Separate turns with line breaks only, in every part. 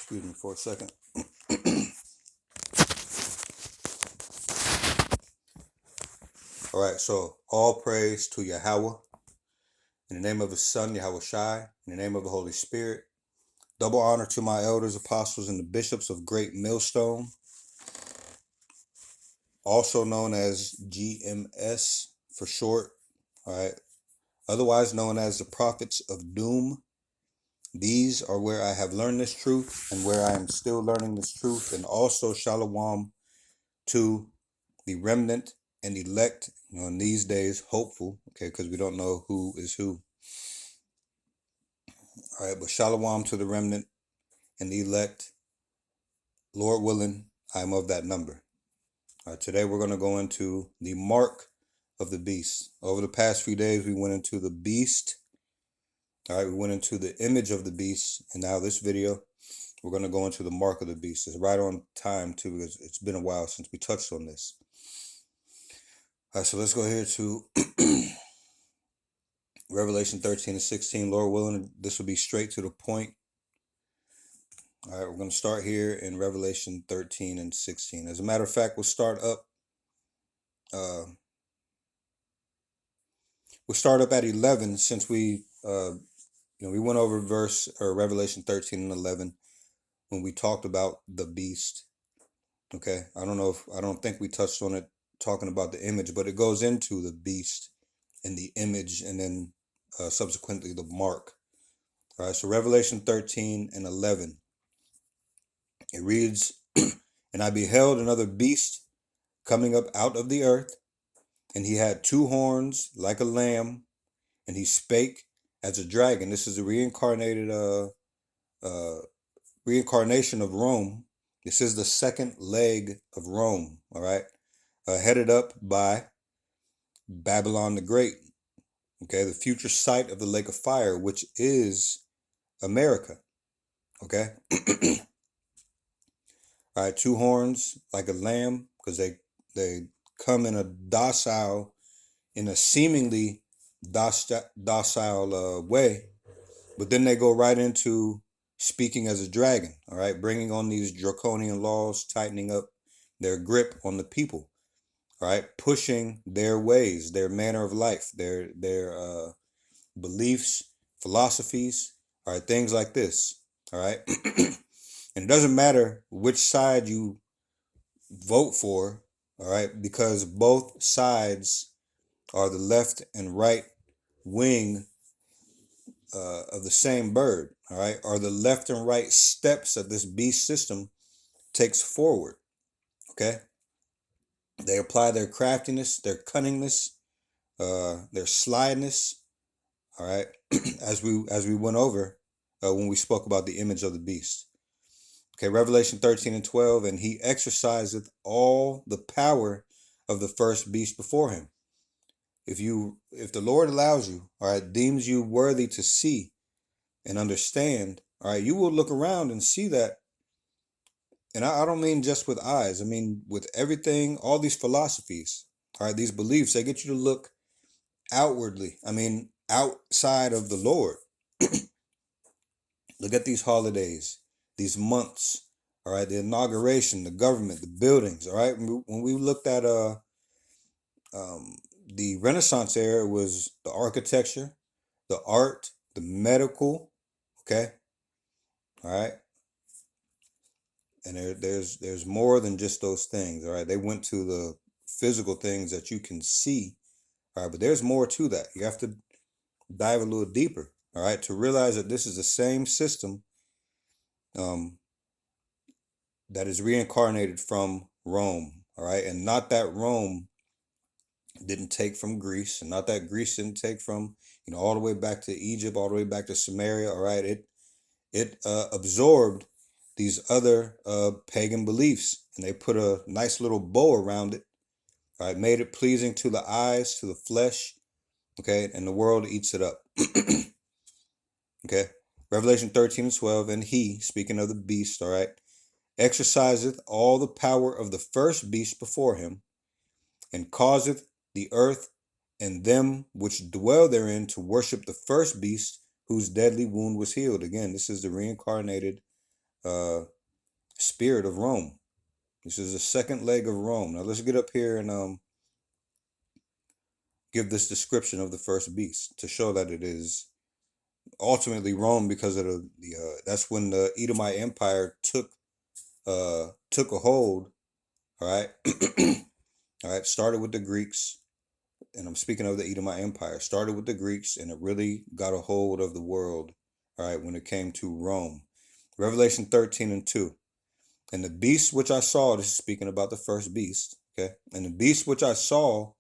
Excuse me for a second. All right, so all praise to YAHAWAH. In the name of his son, YAHAWASHI. In the name of the Holy Spirit. Double honor to my elders, apostles, and the bishops of Great Millstone, also known as GMS for short. All right, otherwise known as the prophets of doom. These are where I have learned this truth and where I am still learning this truth. And also shalom to the remnant and elect, in these days, hopeful, okay, because we don't know who is who. All right, but shalom to the remnant and the elect. Lord willing, I am of that number. All right, today we're going to go into the mark of the beast. Over the past few days, we went into the beast. All right, we went into the image of the beast. And now this video, we're going to go into the mark of the beast. It's right on time, too, because it's been a while since we touched on this. All right, so let's go here to Revelation 13 and 16. Lord willing, this will be straight to the point. All right, we're going to start here in Revelation 13 and 16. As a matter of fact, we'll start up. We'll start up at 11 since we went over Revelation 13 and 11 when we talked about the beast. Okay, I don't think we touched on it talking about the image, but it goes into the beast and the image, and then subsequently the mark. All right, so Revelation 13 and 11. It reads, "And I beheld another beast coming up out of the earth, and he had two horns like a lamb, and he spake as a dragon." This is a reincarnation of Rome. This is the second leg of Rome, all right, headed up by Babylon the Great, okay, the future site of the lake of fire, which is America, okay. All right, two horns like a lamb, because they come in a seemingly docile way, but then they go right into speaking as a dragon, all right, bringing on these draconian laws, tightening up their grip on the people, all right, pushing their ways, their manner of life, their beliefs, philosophies, all right, things like this, all right. And it doesn't matter which side you vote for, all right, because both sides are the left and right wing of the same bird, all right, are the left and right steps that this beast system takes forward, okay. They apply their craftiness, their cunningness, their slyness, all right, as we went over when we spoke about the image of the beast. Okay, Revelation 13 and 12, "And he exerciseth all the power of the first beast before him." If the Lord allows you, all right, deems you worthy to see and understand, all right, you will look around and see that. And I don't mean just with eyes. I mean with everything, all these philosophies, all right, these beliefs, they get you to look outwardly. I mean, outside of the Lord. Look at these holidays, these months, all right, the inauguration, the government, the buildings, all right. When we looked at the Renaissance era, it was the architecture, the art, the medical, okay, all right. And there's more than just those things, all right. They went to the physical things that you can see, all right, but there's more to that. You have to dive a little deeper, all right, to realize that this is the same system that is reincarnated from Rome, all right, and not that Rome didn't take from Greece, and not that Greece didn't take from, all the way back to Egypt, all the way back to Samaria, all right. It absorbed these other pagan beliefs, and they put a nice little bow around it, all right, made it pleasing to the eyes, to the flesh, okay, and the world eats it up. Okay, Revelation 13 and 12, "And he," speaking of the beast, all right, "exerciseth all the power of the first beast before him, and causeth the earth and them which dwell therein to worship the first beast, whose deadly wound was healed." Again, this is the reincarnated spirit of Rome. This is the second leg of Rome. Now let's get up here and give this description of the first beast to show that it is ultimately Rome, because of the that's when the Edomite Empire took a hold. All right, all right. Started with the Greeks, and I'm speaking of the Edomite Empire. Started with the Greeks, and it really got a hold of the world. All right, when it came to Rome. Revelation 13:2. And the beast which I saw, this is speaking about the first beast, okay? And the beast which I saw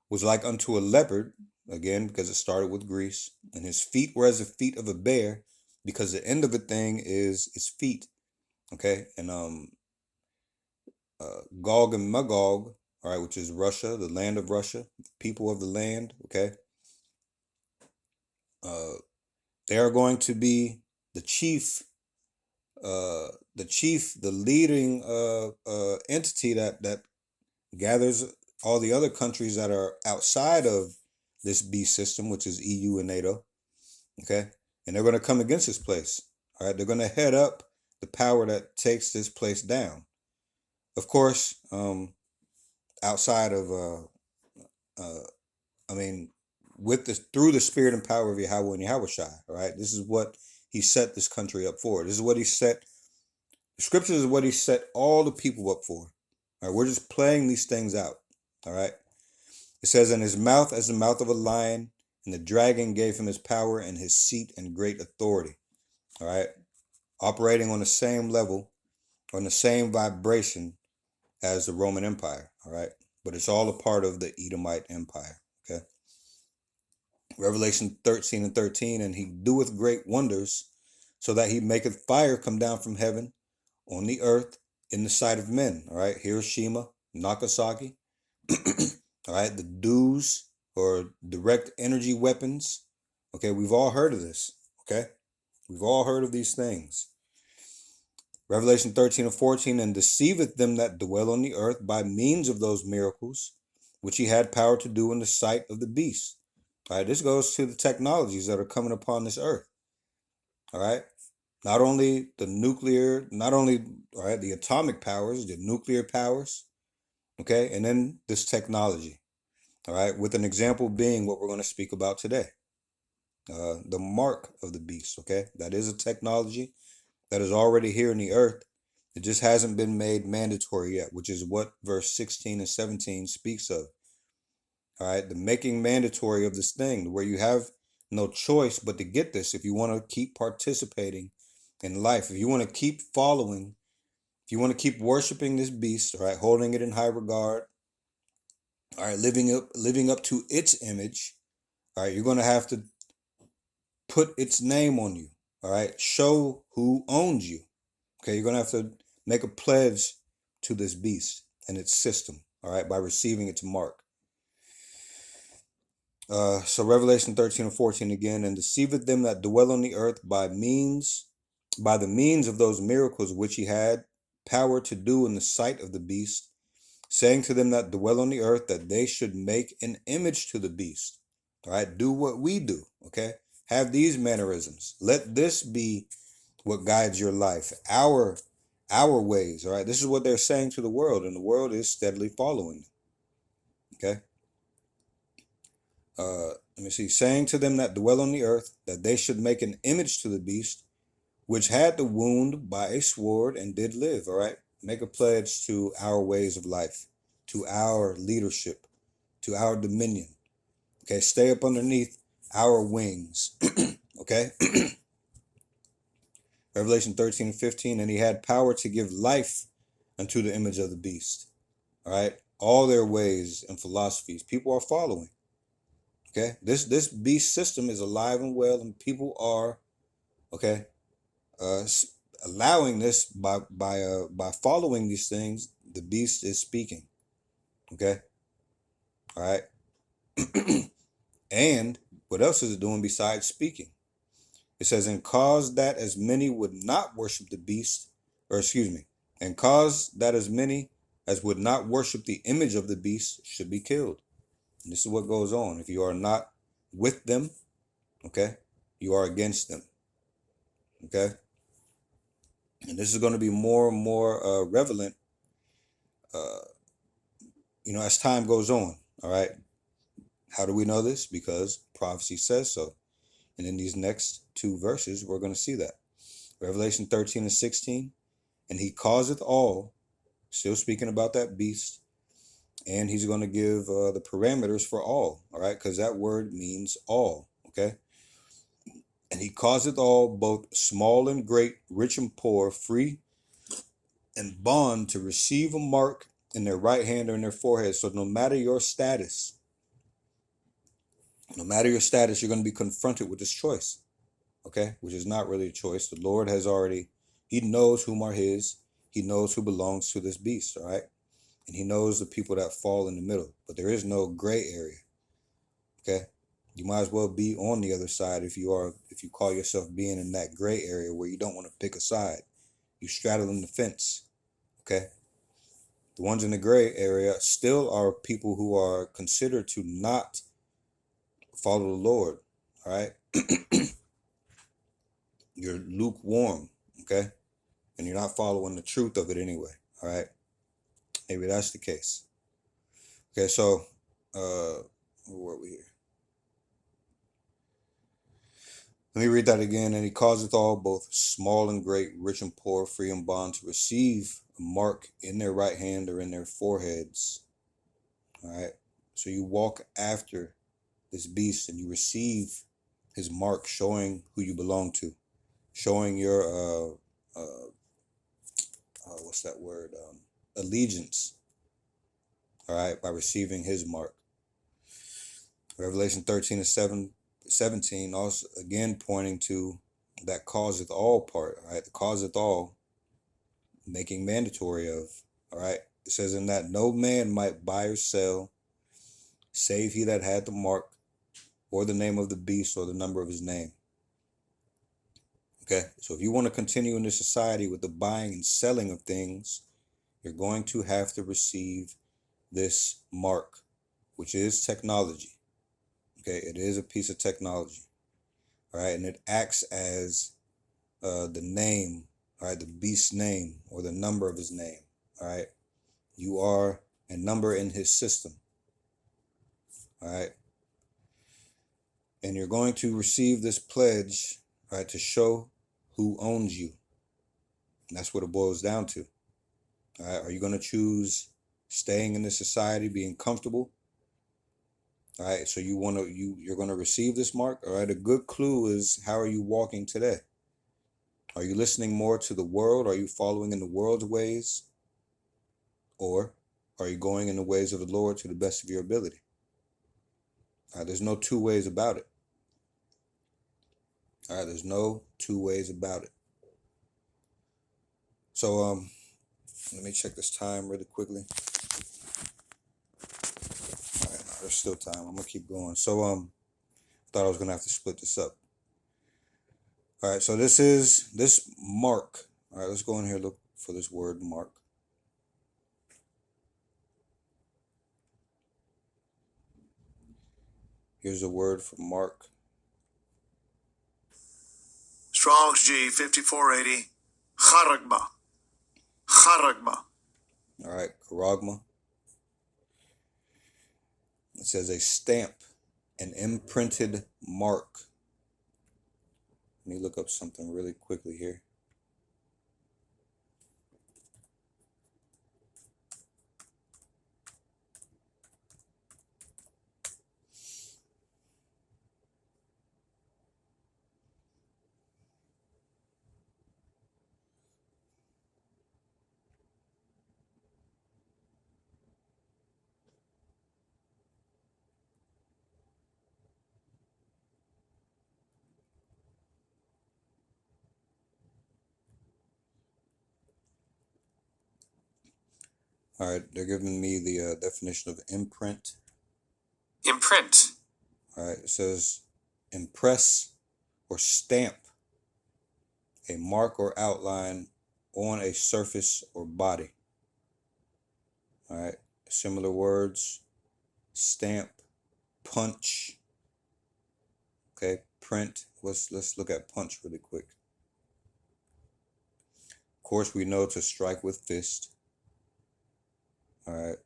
was like unto a leopard, again, because it started with Greece, and his feet were as the feet of a bear, because the end of the thing is its feet, okay? And Gog and Magog, all right, which is Russia, the land of Russia, the people of the land, okay? They are going to be the chief, the leading entity that gathers all the other countries that are outside of this beast system, which is EU and NATO, okay? And they're going to come against this place, all right? They're going to head up the power that takes this place down. Of course, outside of, I mean, through the spirit and power of Yahawah and YAHAWASHI, all right? This is what he set this country up for. This is what he set, the scriptures is what he set all the people up for. All right, we're just playing these things out, all right? It says, in his mouth as the mouth of a lion, and the dragon gave him his power and his seat and great authority. All right. Operating on the same level, on the same vibration as the Roman Empire. All right. But it's all a part of the Edomite Empire. Okay. Revelation 13:13, and he doeth great wonders, so that he maketh fire come down from heaven on the earth in the sight of men. All right. Hiroshima, Nagasaki. All right, the DEWs, or direct energy weapons. Okay, we've all heard of this. Okay, we've all heard of these things. Revelation 13:14, and deceiveth them that dwell on the earth by means of those miracles, which he had power to do in the sight of the beast. All right, this goes to the technologies that are coming upon this earth. All right, not only the nuclear, all right, the atomic powers, the nuclear powers. Okay, and then this technology. All right, with an example being what we're going to speak about today. The mark of the beast, okay? That is a technology that is already here in the earth. It just hasn't been made mandatory yet, which is what verse 16 and 17 speaks of. All right, the making mandatory of this thing, where you have no choice but to get this if you want to keep participating in life, if you want to keep following, if you want to keep worshiping this beast, all right, holding it in high regard, all right, living up to its image, all right, you're going to have to put its name on you, all right, show who owns you. Okay, you're going to have to make a pledge to this beast and its system, all right, by receiving its mark. So Revelation 13:14 again, and deceiveth them that dwell on the earth by the means of those miracles which he had power to do in the sight of the beast, saying to them that dwell on the earth that they should make an image to the beast. All right, do what we do, okay? Have these mannerisms. Let this be what guides your life, our ways, all right? This is what they're saying to the world, and the world is steadily following them, okay? Let me see. Saying to them that dwell on the earth that they should make an image to the beast, which had the wound by a sword and did live, all right? Make a pledge to our ways of life, to our leadership, to our dominion, okay? Stay up underneath our wings, okay? Revelation 13:15, and he had power to give life unto the image of the beast, all right? All their ways and philosophies, people are following, okay? This beast system is alive and well, and people are, okay, allowing this by following these things. The beast is speaking, okay, all right. And what else is it doing besides speaking? It says, and cause that as many would not worship the beast, or excuse me, and cause that as many as would not worship the image of the beast should be killed. And this is what goes on. If you are not with them, okay, you are against them, okay. And this is going to be more and more relevant, as time goes on. All right. How do we know this? Because prophecy says so. And in these next two verses, we're going to see that. Revelation 13 and 16. And he causeth all, still speaking about that beast, and he's going to give the parameters for all right, because that word means all, okay? And he causeth all, both small and great, rich and poor, free and bond, to receive a mark in their right hand or in their forehead. So no matter your status, you're going to be confronted with this choice, okay? Which is not really a choice. The Lord has already, he knows whom are his. He knows who belongs to this beast, all right? And he knows the people that fall in the middle. But there is no gray area, okay? You might as well be on the other side if you call yourself being in that gray area where you don't want to pick a side. You straddling the fence, okay? The ones in the gray area still are people who are considered to not follow the Lord, all right? You're lukewarm, okay? And you're not following the truth of it anyway, all right? Maybe that's the case. Okay, so where were we here? Let me read that again. And he causeth all, both small and great, rich and poor, free and bond, to receive a mark in their right hand or in their foreheads. All right. So you walk after this beast and you receive his mark, showing who you belong to, showing your what's that word? Allegiance. All right, by receiving his mark. Revelation 13 and 17, also again pointing to that causeth all part, all right? The causeth all, making mandatory of, all right? It says, in that no man might buy or sell, save he that had the mark, or the name of the beast, or the number of his name. Okay, so if you want to continue in this society with the buying and selling of things, you're going to have to receive this mark, which is technology. Okay, it is a piece of technology. All right, and it acts as the name, all right, the beast's name, or the number of his name. All right, you are a number in his system. All right, and you're going to receive this pledge, right, to show who owns you. And that's what it boils down to. All right, are you going to choose staying in this society, being comfortable? All right, so you're going to receive this mark. All right, a good clue is, how are you walking today? Are you listening more to the world? Are you following in the world's ways? Or are you going in the ways of the Lord to the best of your ability? All right, there's no two ways about it. All right, there's no two ways about it. So let me check this time really quickly. All right, no, there's still time. I'm gonna keep going. So thought I was gonna have to split this up. All right, so this mark. All right, let's go in here, look for this word mark. Here's a word for mark.
Strong's G 5480. Charagma. Charagma.
All right, charagma. It says a stamp, an imprinted mark. Let me look up something really quickly here. All right, they're giving me the definition of imprint.
Imprint.
All right, it says impress or stamp a mark or outline on a surface or body. All right, similar words: stamp, punch. Okay, print. Let's look at punch really quick. course, we know to strike with fist. All right.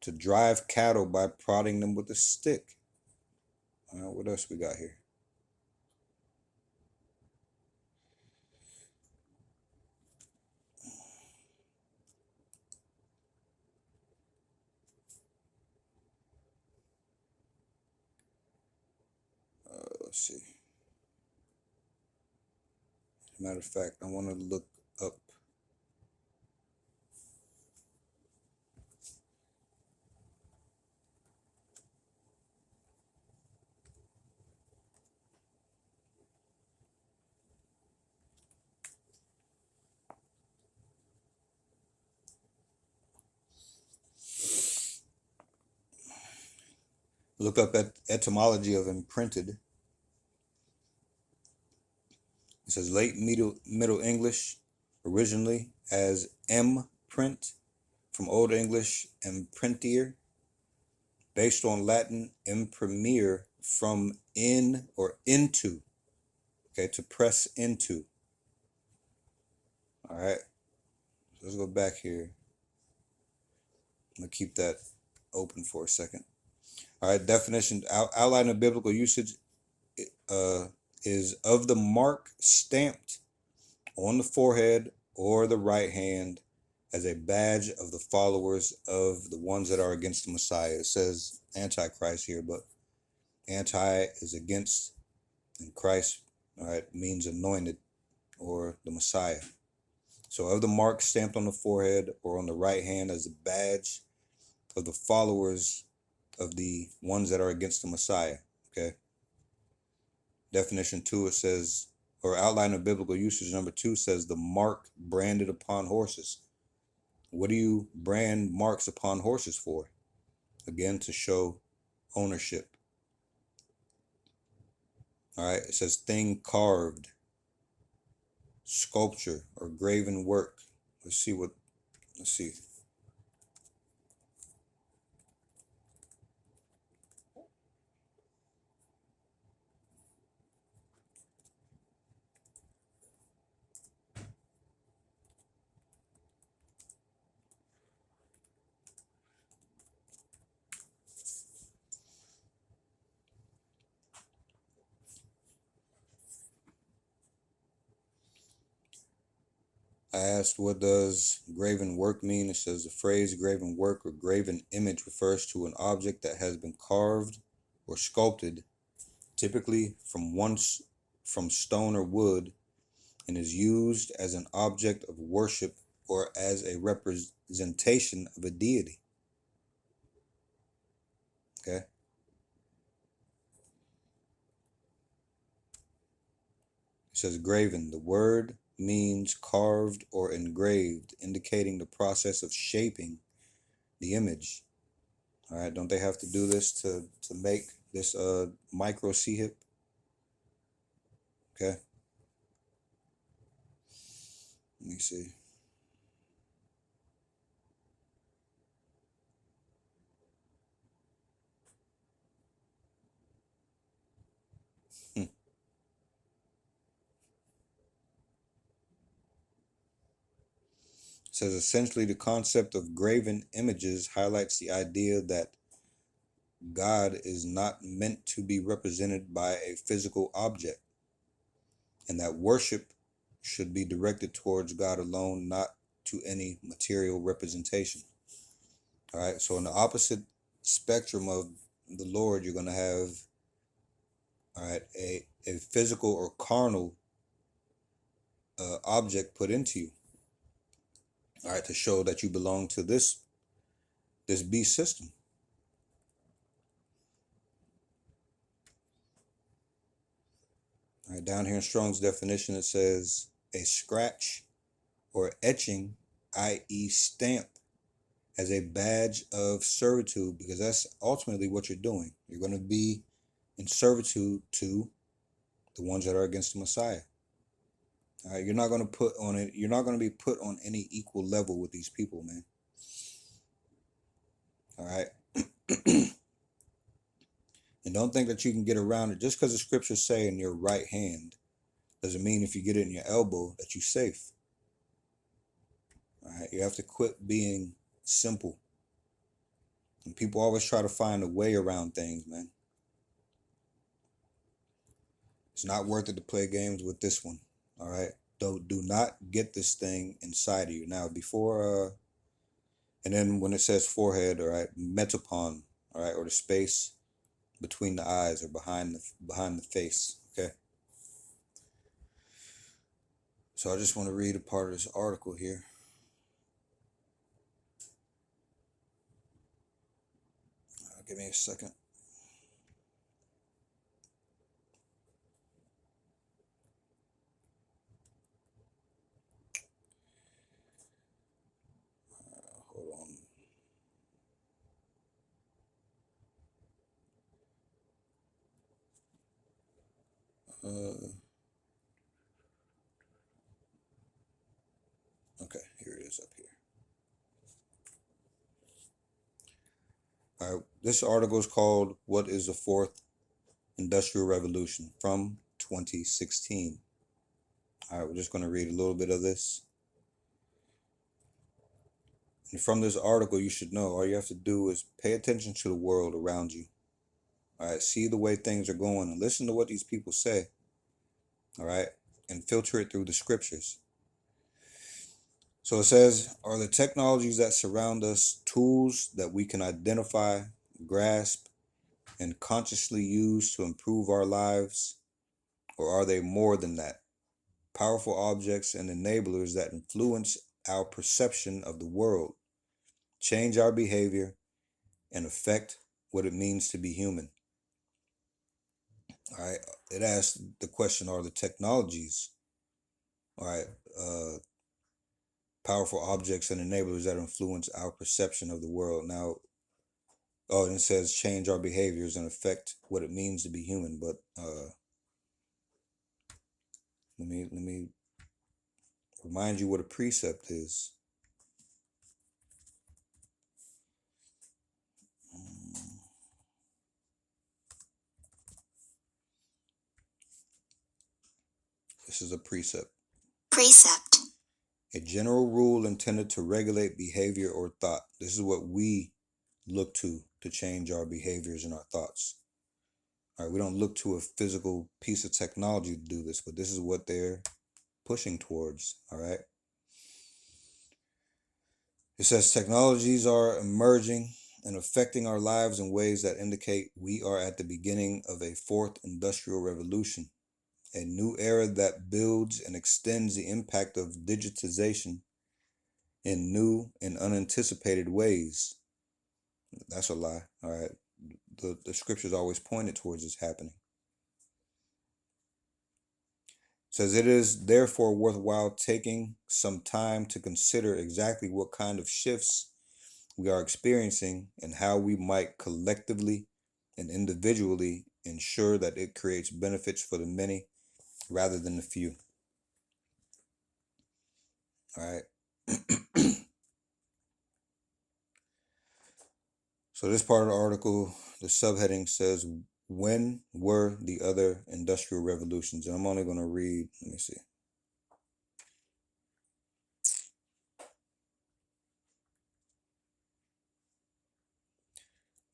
To drive cattle by prodding them with a stick. All right, what else we got here? Let's see. As a matter of fact, I want to look up. Look up at etymology of imprinted. It says late Middle English, originally as imprint, from Old English imprintier, based on Latin imprimere, from in or into. Okay, to press into. All right, so let's go back here. I'm gonna keep that open for a second. All right, definition, outline of biblical usage is of the mark stamped on the forehead or the right hand as a badge of the followers of the ones that are against the Messiah. It says Antichrist here, but anti is against, and Christ, all right, means anointed or the Messiah. So of the mark stamped on the forehead or on the right hand as a badge of the followers of the ones that are against the Messiah. Okay. Definition 2, it says, or outline of biblical usage number 2 says the mark branded upon horses. What do you brand marks upon horses for? Again, to show ownership. All right, it says thing carved, sculpture, or graven work. Let's see. I asked, what does graven work mean? It says the phrase graven work or graven image refers to an object that has been carved or sculpted, typically from stone or wood, and is used as an object of worship or as a representation of a deity. Okay. It says graven. The word means carved or engraved, indicating the process of shaping the image. All right, don't they have to do this to make this micro C-hip? Okay. Let me see. It says essentially the concept of graven images highlights the idea that God is not meant to be represented by a physical object, and that worship should be directed towards God alone, not to any material representation. All right, so in the opposite spectrum of the Lord, you're going to have, all right, a physical or carnal object put into you, all right, to show that you belong to this beast system. All right, down here in Strong's definition, it says a scratch or etching, i.e. stamp, as a badge of servitude, because that's ultimately what you're doing. You're going to be in servitude to the ones that are against the Messiah. All right, you're not going to put on it. You're not going to be put on any equal level with these people, man. All right. And don't think that you can get around it just because the scriptures say in your right hand. doesn't mean if you get it in your elbow that you're safe. All right, you have to quit being simple. And people always try to find a way around things, man. It's not worth it to play games with this one. All right, do not get this thing inside of you. Now, before and then when it says forehead, all right, metapon, all right, or the space between the eyes or behind the face. Okay. So I just want to read a part of this article here. Give me a second. Hold on. Okay, here it is up here. All right, this article is called "What is the Fourth Industrial Revolution?" from 2016. All right, we're just going to read a little bit of this. And from this article, you should know all you have to do is pay attention to the world around you. All right, see the way things are going and listen to what these people say. All right, and filter it through the scriptures. So it says, are the technologies that surround us tools that we can identify, grasp, and consciously use to improve our lives? Or are they more than that? Powerful objects and enablers that influence our perception of the world, change our behavior, and affect what it means to be human. All right. It asks the question, are the technologies, all right, powerful objects and enablers that influence our perception of the world? Now, oh, and it says change our behaviors and affect what it means to be human. But let me remind you what a precept is. This is a precept. Precept. A general rule intended to regulate behavior or thought. This is what we look to change our behaviors and our thoughts. All right, we don't look to a physical piece of technology to do this, but this is what they're pushing towards. All right. It says technologies are emerging and affecting our lives in ways that indicate we are at the beginning of a fourth industrial revolution, a new era that builds and extends the impact of digitization in new and unanticipated ways. That's a lie. All right. The scriptures always pointed towards this happening. It says it is therefore worthwhile taking some time to consider exactly what kind of shifts we are experiencing and how we might collectively and individually ensure that it creates benefits for the many rather than the few. All right. So this part of the article, the subheading says, when were the other industrial revolutions? And I'm only going to read, let me see.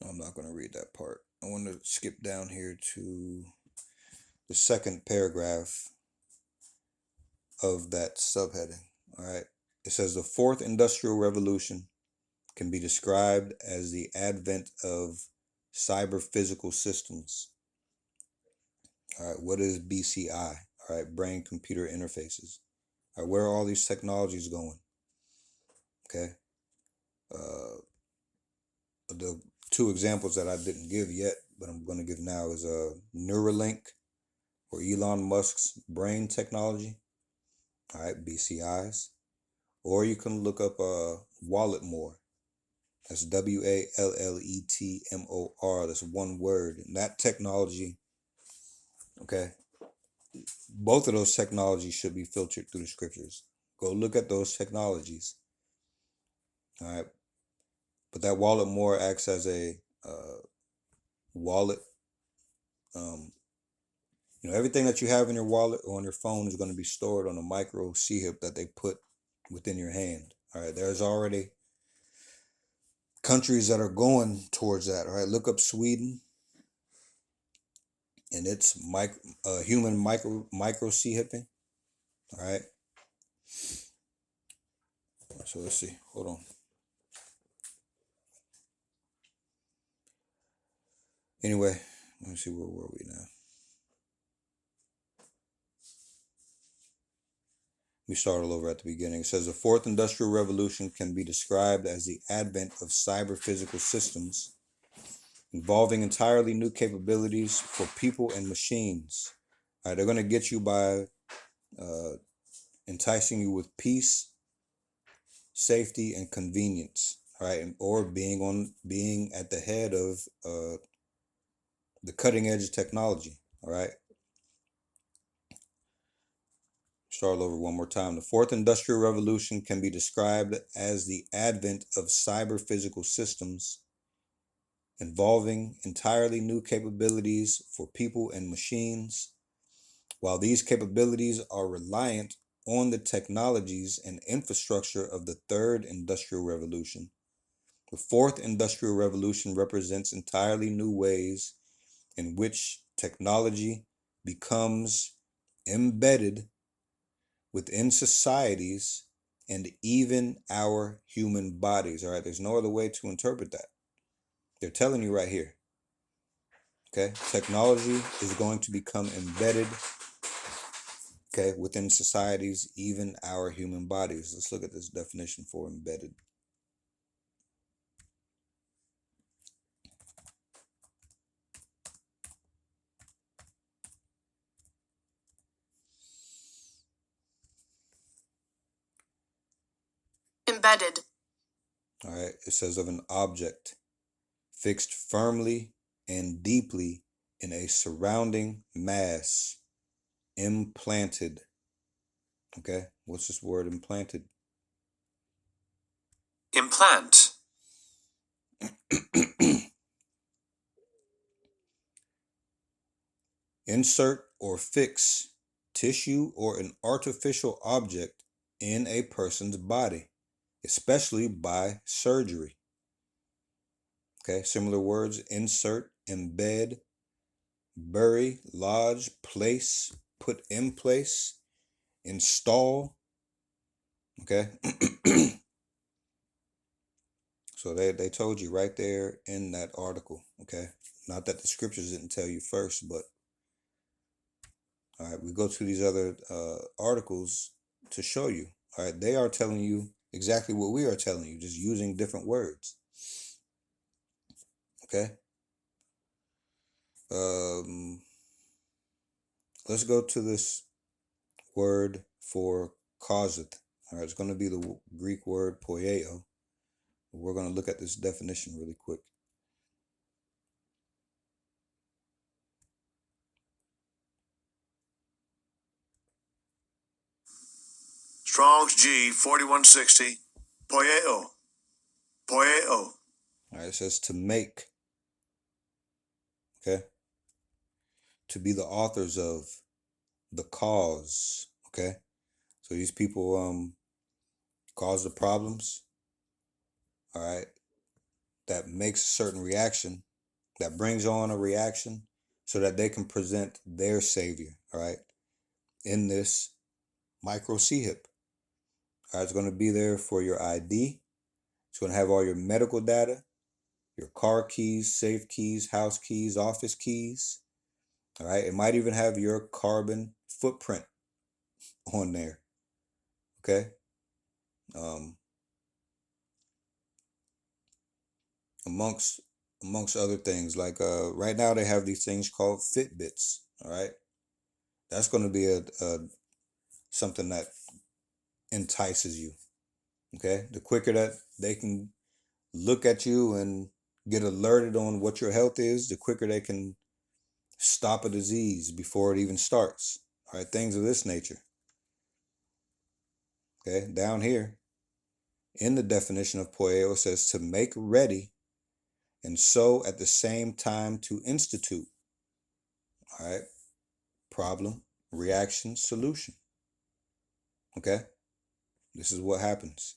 No, I'm not going to read that part. I want to skip down here to the second paragraph of that subheading. All right. It says the fourth industrial revolution can be described as the advent of cyber physical systems. All right. What is BCI? All right. Brain computer interfaces. All right. Where are all these technologies going? Okay. The two examples that I didn't give yet, but I'm going to give now is Neuralink, or Elon Musk's brain technology. All right, BCIs. Or you can look up Walletmore. That's WALLETMOR. That's one word. And that technology, okay, both of those technologies should be filtered through the scriptures. Go look at those technologies. All right. But that Walletmore acts as a wallet Everything that you have in your wallet or on your phone is going to be stored on a micro chip that they put within your hand. All right, there's already countries that are going towards that. All right, look up Sweden, and it's human micro chipping. All right, so let's see. Hold on. Anyway, let me see, where were we now? We start all over at the beginning. It says the fourth industrial revolution can be described as the advent of cyber physical systems involving entirely new capabilities for people and machines. All right, they're going to get you by enticing you with peace, safety, and convenience. All right, or being at the head of the cutting edge of technology. All right. Start over one more time. The fourth industrial revolution can be described as the advent of cyber physical systems involving entirely new capabilities for people and machines. While these capabilities are reliant on the technologies and infrastructure of the third industrial revolution, the fourth industrial revolution represents entirely new ways in which technology becomes embedded within societies and even our human bodies. All right, there's no other way to interpret that. They're telling you right here. Okay, technology is going to become embedded, okay, within societies, even our human bodies. Let's look at this definition for embedded.
Embedded.
All right, it says of an object fixed firmly and deeply in a surrounding mass, implanted. Okay, what's this word implanted?
Implant.
Insert or fix tissue or an artificial object in a person's body, especially by surgery. Okay, similar words: insert, embed, bury, lodge, place, put in place, install. Okay. So they told you right there in that article. Okay, not that the scriptures didn't tell you first, but all right, we go to these other articles to show you. All right, they are telling you exactly what we are telling you, just using different words. Okay. Let's go to this word for causeth. All right, it's going to be the Greek word poieo. We're going to look at this definition really quick.
Strong's G 4160. Poieo. Poieo.
All right, it says to make. Okay. To be the authors of, the cause. Okay. So these people cause the problems. All right. That makes a certain reaction, that brings on a reaction so that they can present their savior. All right. In this micro chip. All right, it's going to be there for your ID. It's going to have all your medical data, your car keys, safe keys, house keys, office keys. All right, it might even have your carbon footprint on there. Okay. Amongst other things, like right now they have these things called Fitbits. All right, that's going to be a something that entices you. Okay, the quicker that they can look at you and get alerted on what your health is, the quicker they can stop a disease before it even starts. All right, things of this nature. Okay, down here in the definition of poieo, it says to make ready and so at the same time to institute. All right, problem, reaction, solution. Okay? This is what happens.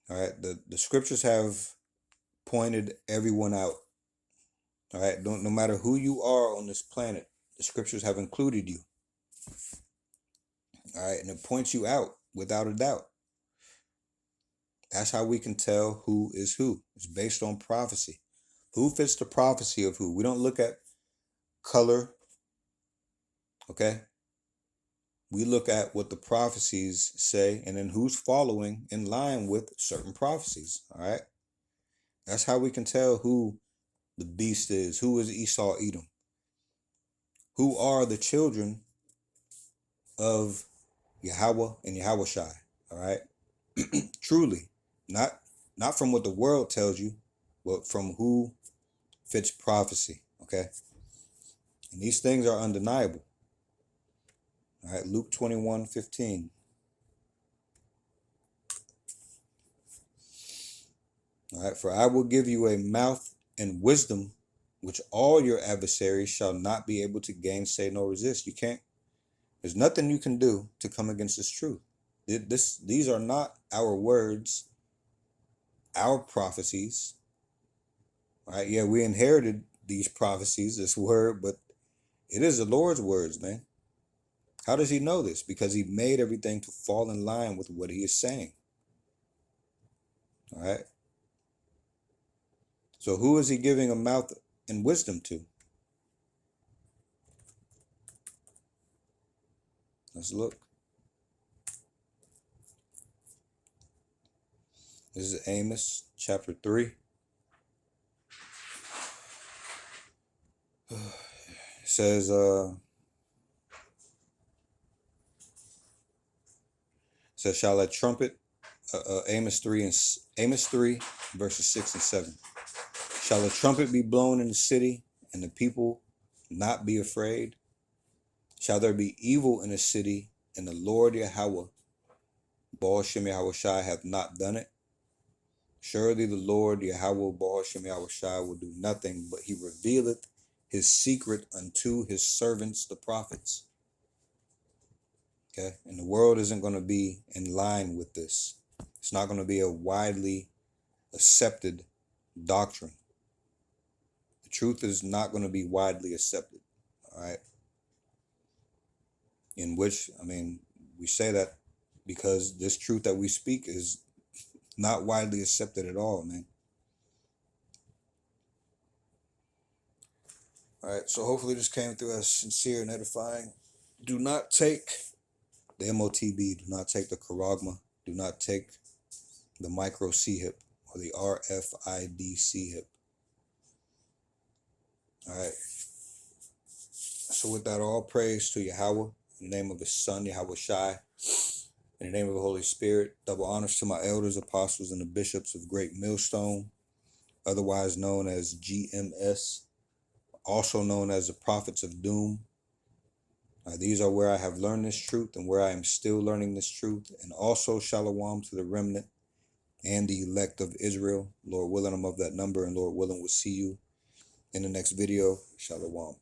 All right? The scriptures have pointed everyone out. All right? No matter who you are on this planet, the scriptures have included you. All right? And it points you out without a doubt. That's how we can tell who is who. It's based on prophecy. Who fits the prophecy of who? We don't look at color. Okay? We look at what the prophecies say and then who's following in line with certain prophecies. All right? That's how we can tell who the beast is. Who is Esau, Edom? Who are the children of Yahawah and YAHAWASHI? All right? Truly. Not from what the world tells you, but from who fits prophecy. Okay? And these things are undeniable. All right, Luke 21:15. All right, for I will give you a mouth and wisdom which all your adversaries shall not be able to gainsay nor resist. You can't, there's nothing you can do to come against this truth. These are not our words, our prophecies. All right, yeah, we inherited these prophecies, this word, but it is the Lord's words, man. How does he know this? Because he made everything to fall in line with what he is saying. All right. So who is he giving a mouth and wisdom to? Let's look. This is Amos chapter 3. It says, shall a trumpet, Amos 3 verses 6 and 7. Shall a trumpet be blown in the city, and the people not be afraid? Shall there be evil in the city, and the Lord Yahawah, Baal Shem Yahawashi, hath not done it? Surely the Lord Yahawah, Baal Shem Yahawashi, will do nothing, but he revealeth his secret unto his servants, the prophets. Okay, and the world isn't going to be in line with this. It's not going to be a widely accepted doctrine. The truth is not going to be widely accepted. All right. In which, I mean, we say that because this truth that we speak is not widely accepted at all, man. All right. So hopefully this came through as sincere and edifying. Do not take the MOTB. Do not take the charagma. Do not take the micro C-hip or the RFID C-hip. All right. So with that, all praise to Yahawah, in the name of his son, YAHAWASHI, in the name of the Holy Spirit. Double honors to my elders, apostles, and the bishops of Great Millstone, otherwise known as GMS, also known as the prophets of doom. These are where I have learned this truth and where I am still learning this truth. And also shalom to the remnant and the elect of Israel. Lord willing, I'm of that number, and Lord willing, we'll see you in the next video. Shalom.